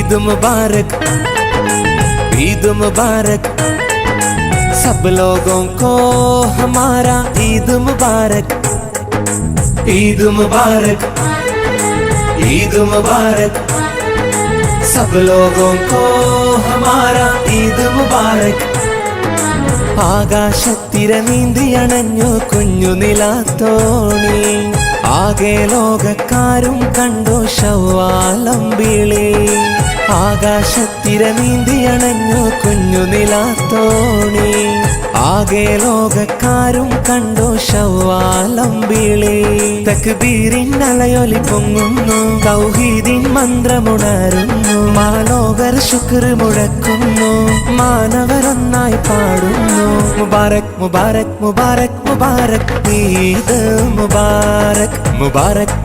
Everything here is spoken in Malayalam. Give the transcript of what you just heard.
ईद मुबारक, ईद मुबारक, सब लोगों को हमारा ईद मुबारक, ईद मुबारक, ईद मुबारक, सब लोगों को हमारा ईद मुबारक. ആകാശത്തിര നീന്തിയണഞ്ഞു കുഞ്ഞു നിലാത്തോണി, ആകെ ലോകക്കാരും കണ്ടു ശവ്വാലമ്പിളി. ആകാശത്തിര നീന്തിയണഞ്ഞു കുഞ്ഞു നിലാത്തോണി, ആകെ ലോകക്കാരും കണ്ടു ശവ്വാലമ്പിളി. തക്ബീരിൻ അലയൊലി പൊങ്ങുന്നു, തൗഹീദിൻ മന്ത്രമുണരുന്നു, മാലോകർ ശുക്ർ മുഴക്കുന്നു, മാനവരൊന്നായി പാടുന്നു. മുബാരക് മുബാരക് മുബാരക് മുബാരക്, ഈദ് മുബാരക് മുബാരക്.